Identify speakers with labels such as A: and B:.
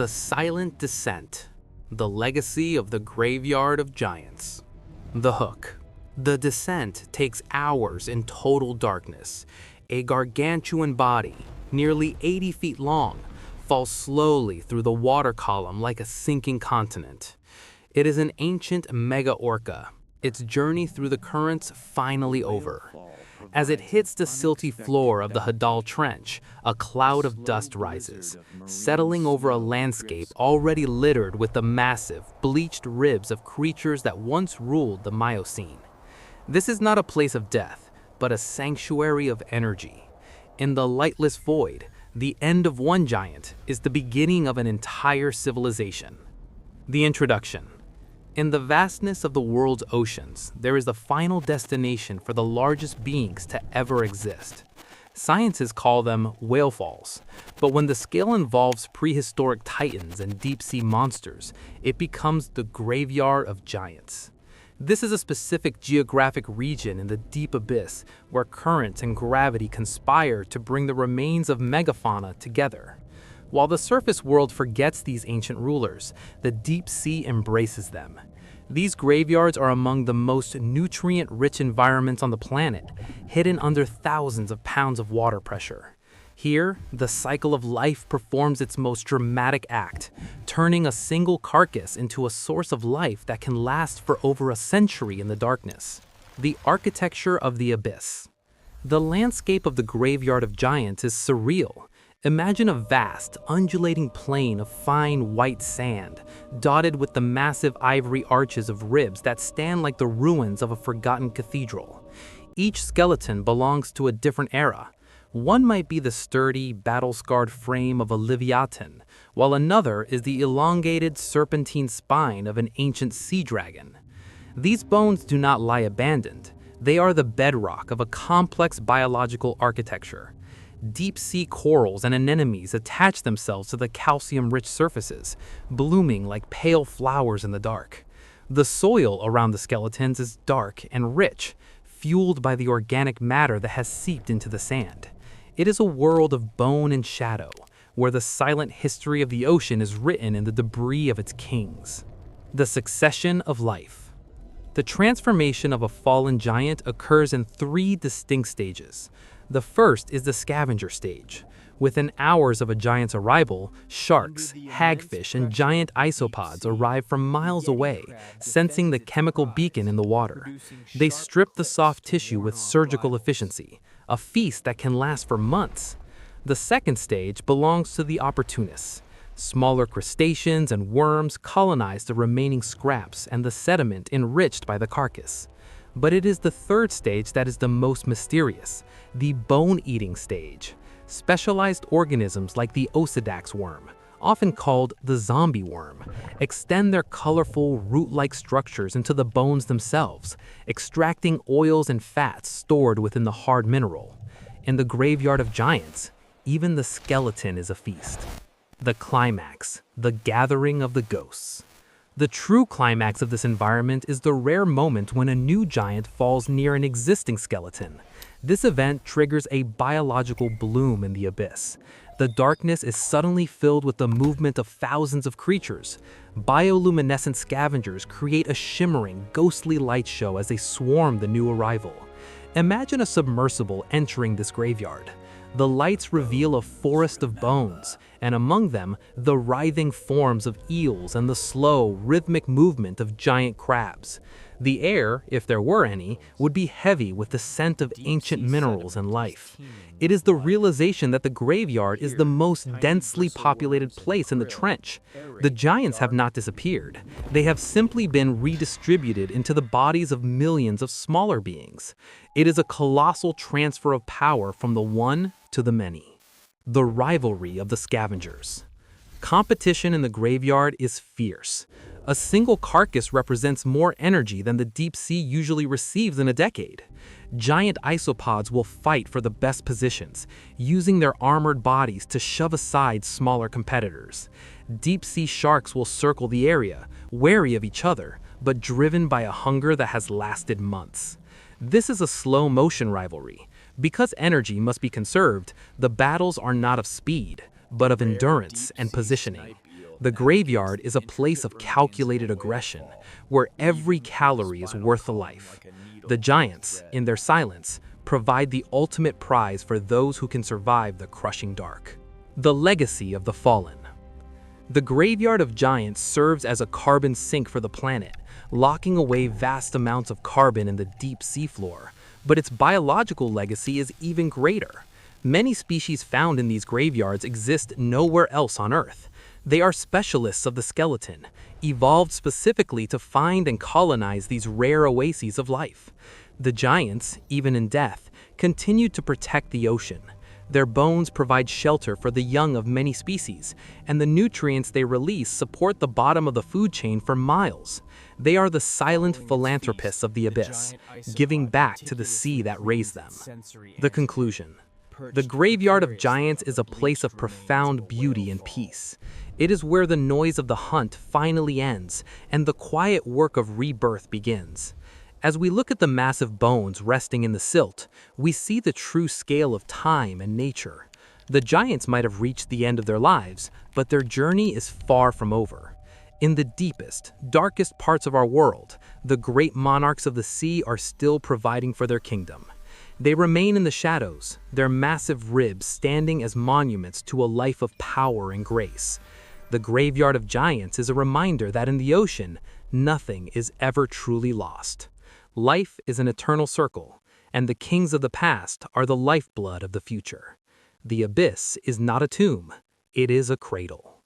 A: The Silent Descent, the legacy of the Graveyard of Giants. The Hook. The descent takes hours in total darkness. A gargantuan body, nearly 80 feet long, falls slowly through the water column like a sinking continent. It is an ancient Mega-Orca, its journey through the currents finally over. As it hits the silty floor of the Hadal Trench, a cloud of dust rises, settling over a landscape already littered with the massive, bleached ribs of creatures that once ruled the Miocene. This is not a place of death, but a sanctuary of energy. In the lightless void, the end of one giant is the beginning of an entire civilization. The introduction. In the vastness of the world's oceans, there is the final destination for the largest beings to ever exist. Scientists call them whale falls, but when the scale involves prehistoric titans and deep-sea monsters, it becomes the Graveyard of Giants. This is a specific geographic region in the deep abyss where currents and gravity conspire to bring the remains of megafauna together. While the surface world forgets these ancient rulers, the deep sea embraces them. These graveyards are among the most nutrient-rich environments on the planet, hidden under thousands of pounds of water pressure. Here, the cycle of life performs its most dramatic act, turning a single carcass into a source of life that can last for over a century in the darkness. The architecture of the abyss. The landscape of the Graveyard of Giants is surreal. Imagine a vast, undulating plain of fine white sand, dotted with the massive ivory arches of ribs that stand like the ruins of a forgotten cathedral. Each skeleton belongs to a different era. One might be the sturdy, battle-scarred frame of a Livyatan, while another is the elongated, serpentine spine of an ancient sea dragon. These bones do not lie abandoned. They are the bedrock of a complex biological architecture. Deep-sea corals and anemones attach themselves to the calcium-rich surfaces, blooming like pale flowers in the dark. The soil around the skeletons is dark and rich, fueled by the organic matter that has seeped into the sand. It is a world of bone and shadow, where the silent history of the ocean is written in the debris of its kings. The succession of life. The transformation of a fallen giant occurs in 3 distinct stages. The first is the scavenger stage. Within hours of a giant's arrival, sharks, hagfish, and giant isopods arrive from miles away, sensing the chemical beacon in the water. They strip the soft tissue with surgical efficiency, a feast that can last for months. The second stage belongs to the opportunists. Smaller crustaceans and worms colonize the remaining scraps and the sediment enriched by the carcass. But it is the third stage that is the most mysterious, the bone-eating stage. Specialized organisms like the Osidax worm, often called the zombie worm, extend their colorful, root-like structures into the bones themselves, extracting oils and fats stored within the hard mineral. In the Graveyard of Giants, even the skeleton is a feast. The climax, the gathering of the ghosts. The true climax of this environment is the rare moment when a new giant falls near an existing skeleton. This event triggers a biological bloom in the abyss. The darkness is suddenly filled with the movement of thousands of creatures. Bioluminescent scavengers create a shimmering, ghostly light show as they swarm the new arrival. Imagine a submersible entering this graveyard. The lights reveal a forest of bones, and among them, the writhing forms of eels and the slow, rhythmic movement of giant crabs. The air, if there were any, would be heavy with the scent of ancient minerals and life. It is the realization that the graveyard is the most densely populated place in the trench. The giants have not disappeared. They have simply been redistributed into the bodies of millions of smaller beings. It is a colossal transfer of power from the one to the many. The rivalry of the scavengers. Competition in the graveyard is fierce. A single carcass represents more energy than the deep sea usually receives in a decade. Giant isopods will fight for the best positions, using their armored bodies to shove aside smaller competitors. Deep-sea sharks will circle the area, wary of each other, but driven by a hunger that has lasted months. This is a slow-motion rivalry. Because energy must be conserved, the battles are not of speed, but of endurance and positioning. The graveyard is a place of calculated aggression, where every calorie is worth a life. The giants, in their silence, provide the ultimate prize for those who can survive the crushing dark. The legacy of the fallen. The graveyard of giants serves as a carbon sink for the planet, locking away vast amounts of carbon in the deep seafloor. But its biological legacy is even greater. Many species found in these graveyards exist nowhere else on Earth. They are specialists of the skeleton, evolved specifically to find and colonize these rare oases of life. The giants, even in death, continue to protect the ocean. Their bones provide shelter for the young of many species, and the nutrients they release support the bottom of the food chain for miles. They are the silent philanthropists of the abyss, giving back to the sea that raised them. The conclusion. The graveyard of giants is a place of profound beauty and peace. It is where the noise of the hunt finally ends, and the quiet work of rebirth begins. As we look at the massive bones resting in the silt, we see the true scale of time and nature. The giants might have reached the end of their lives, but their journey is far from over. In the deepest, darkest parts of our world, the great monarchs of the sea are still providing for their kingdom. They remain in the shadows, their massive ribs standing as monuments to a life of power and grace. The graveyard of giants is a reminder that in the ocean, nothing is ever truly lost. Life is an eternal circle, and the kings of the past are the lifeblood of the future. The abyss is not a tomb, it is a cradle.